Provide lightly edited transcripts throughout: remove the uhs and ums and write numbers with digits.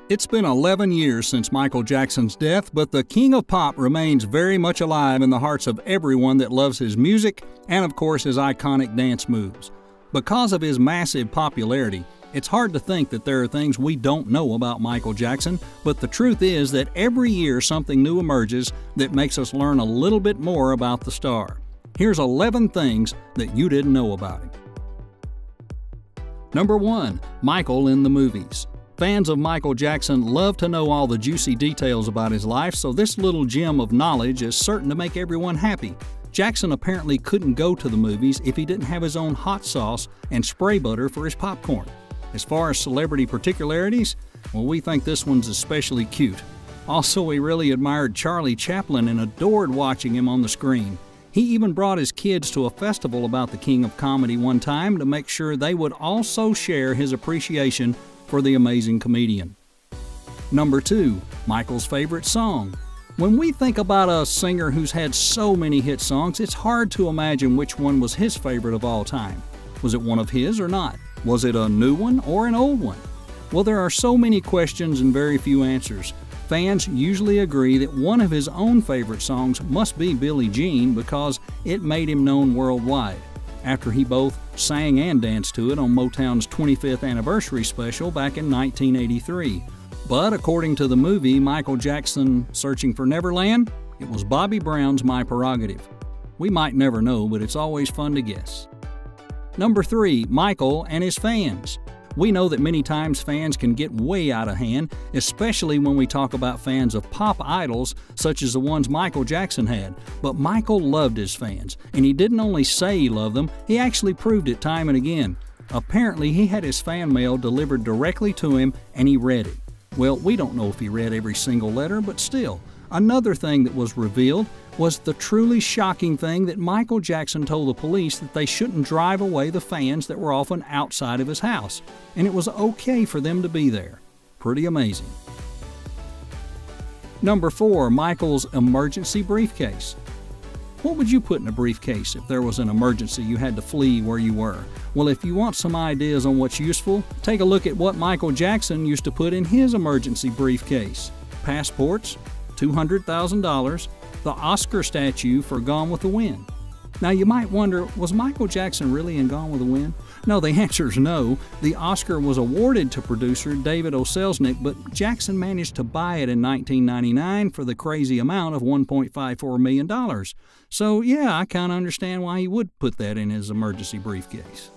It's been 11 years since Michael Jackson's death, but the King of Pop remains very much alive in the hearts of everyone that loves his music and, of course, his iconic dance moves. Because of his massive popularity, it's hard to think that there are things we don't know about Michael Jackson, but the truth is that every year something new emerges that makes us learn a little bit more about the star. Here's 11 things that you didn't know about him. Number 1. Michael in the movies. Fans of Michael Jackson love to know all the juicy details about his life, so this little gem of knowledge is certain to make everyone happy. Jackson apparently couldn't go to the movies if he didn't have his own hot sauce and spray butter for his popcorn. As far as celebrity particularities, well, we think this one's especially cute. Also, we really admired Charlie Chaplin and adored watching him on the screen. He even brought his kids to a festival about the King of Comedy one time to make sure they would also share his appreciation for the amazing comedian. Number 2. Michael's favorite song. When we think about a singer who's had so many hit songs, it's hard to imagine which one was his favorite of all time. Was it one of his or not? Was it a new one or an old one? Well, there are so many questions and very few answers. Fans usually agree that one of his own favorite songs must be Billie Jean because it made him known worldwide, after he both sang and danced to it on Motown's 25th anniversary special back in 1983. But according to the movie Michael Jackson Searching for Neverland, it was Bobby Brown's My Prerogative. We might never know, but it's always fun to guess. Number 3. Michael and his fans. We know that many times fans can get way out of hand, especially when we talk about fans of pop idols such as the ones Michael Jackson had. But Michael loved his fans, and he didn't only say he loved them, he actually proved it time and again. Apparently, he had his fan mail delivered directly to him, and he read it. Well, we don't know if he read every single letter, but still. Another thing that was revealed was the truly shocking thing that Michael Jackson told the police that they shouldn't drive away the fans that were often outside of his house, and it was okay for them to be there. Pretty amazing. Number 4. Michael's emergency briefcase. What would you put in a briefcase if there was an emergency you had to flee where you were? Well, if you want some ideas on what's useful, take a look at what Michael Jackson used to put in his emergency briefcase. Passports, $200,000, the Oscar statue for Gone with the Wind. Now you might wonder, was Michael Jackson really in Gone with the Wind? No, the answer is no. The Oscar was awarded to producer David O. Selznick, but Jackson managed to buy it in 1999 for the crazy amount of $1.54 million. So yeah, I kind of understand why he would put that in his emergency briefcase.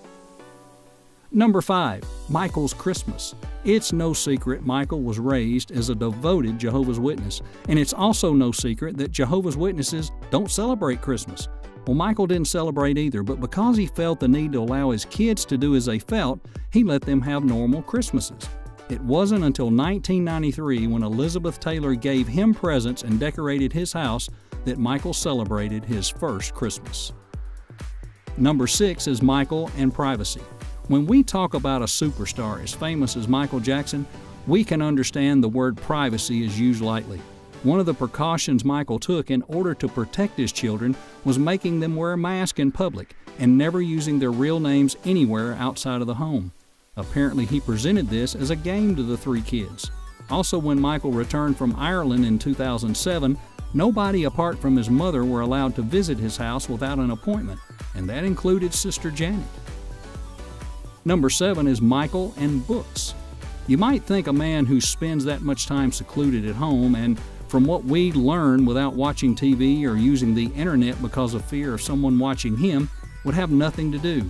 Number 5. Michael's Christmas. It's no secret Michael was raised as a devoted Jehovah's Witness, and it's also no secret that Jehovah's Witnesses don't celebrate Christmas. Well, Michael didn't celebrate either, but because he felt the need to allow his kids to do as they felt, he let them have normal Christmases. It wasn't until 1993, when Elizabeth Taylor gave him presents and decorated his house, that Michael celebrated his first Christmas. Number 6 is Michael and privacy. When we talk about a superstar as famous as Michael Jackson, we can understand the word privacy is used lightly. One of the precautions Michael took in order to protect his children was making them wear a mask in public and never using their real names anywhere outside of the home. Apparently, he presented this as a game to the 3 kids. Also, when Michael returned from Ireland in 2007, nobody apart from his mother were allowed to visit his house without an appointment, and that included Sister Janet. Number 7 is Michael and books. You might think a man who spends that much time secluded at home and, from what we learn without watching TV or using the internet because of fear of someone watching him, would have nothing to do.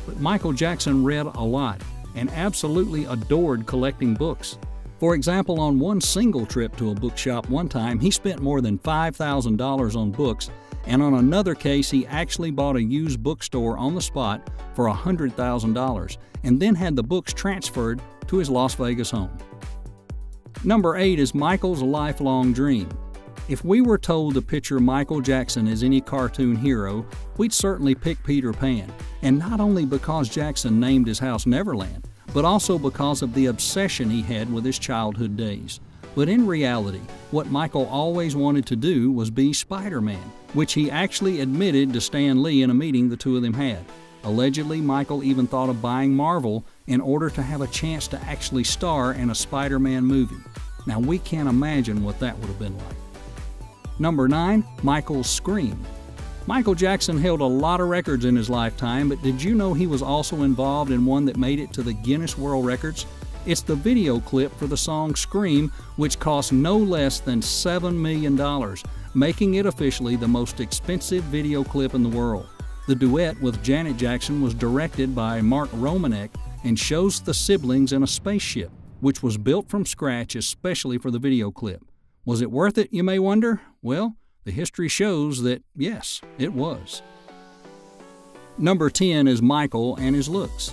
But Michael Jackson read a lot and absolutely adored collecting books. For example, on one single trip to a bookshop one time, he spent more than $5,000 on books, and on another case he actually bought a used bookstore on the spot for $100,000 and then had the books transferred to his Las Vegas home. Number 8 is Michael's lifelong dream. If we were told to picture Michael Jackson as any cartoon hero, we'd certainly pick Peter Pan, and not only because Jackson named his house Neverland, but also because of the obsession he had with his childhood days. But in reality, what Michael always wanted to do was be Spider-Man, which he actually admitted to Stan Lee in a meeting the two of them had. Allegedly, Michael even thought of buying Marvel in order to have a chance to actually star in a Spider-Man movie. Now we can't imagine what that would have been like. Number 9. Michael's Scream. Michael Jackson held a lot of records in his lifetime, but did you know he was also involved in one that made it to the Guinness World Records? It's the video clip for the song Scream, which cost no less than $7 million, making it officially the most expensive video clip in the world. The duet with Janet Jackson was directed by Mark Romanek and shows the siblings in a spaceship, which was built from scratch especially for the video clip. Was it worth it, you may wonder? Well, the history shows that yes, it was. Number 10 is Michael and his looks.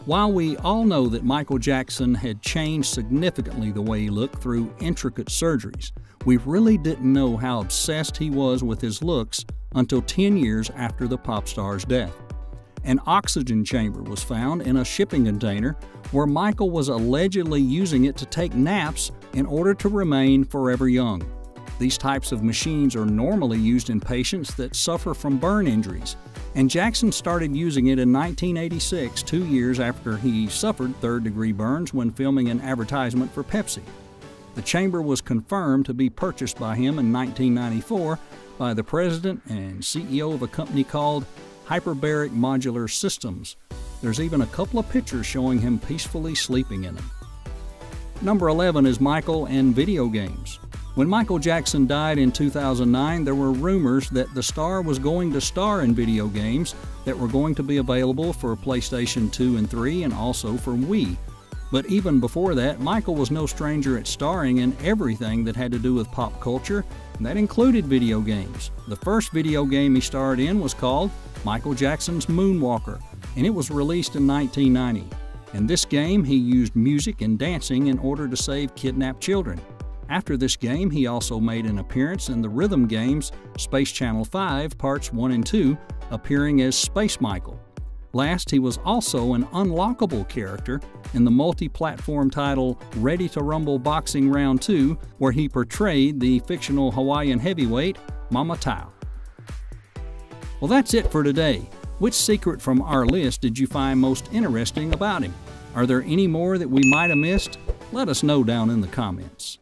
While we all know that Michael Jackson had changed significantly the way he looked through intricate surgeries, we really didn't know how obsessed he was with his looks until 10 years after the pop star's death. An oxygen chamber was found in a shipping container where Michael was allegedly using it to take naps in order to remain forever young. These types of machines are normally used in patients that suffer from burn injuries, and Jackson started using it in 1986, 2 years after he suffered third-degree burns when filming an advertisement for Pepsi. The chamber was confirmed to be purchased by him in 1994 by the president and CEO of a company called Hyperbaric Modular Systems. There's even a couple of pictures showing him peacefully sleeping in them. Number 11 is Michael and video games. When Michael Jackson died in 2009, there were rumors that the star was going to star in video games that were going to be available for PlayStation 2 and 3 and also for Wii. But even before that, Michael was no stranger at starring in everything that had to do with pop culture, and that included video games. The first video game he starred in was called Michael Jackson's Moonwalker, and it was released in 1990. In this game, he used music and dancing in order to save kidnapped children. After this game, he also made an appearance in the rhythm games Space Channel 5 Parts 1 and 2, appearing as Space Michael. Last, he was also an unlockable character in the multi-platform title Ready to Rumble Boxing Round 2, where he portrayed the fictional Hawaiian heavyweight Mama Tau. Well, that's it for today. Which secret from our list did you find most interesting about him? Are there any more that we might have missed? Let us know down in the comments.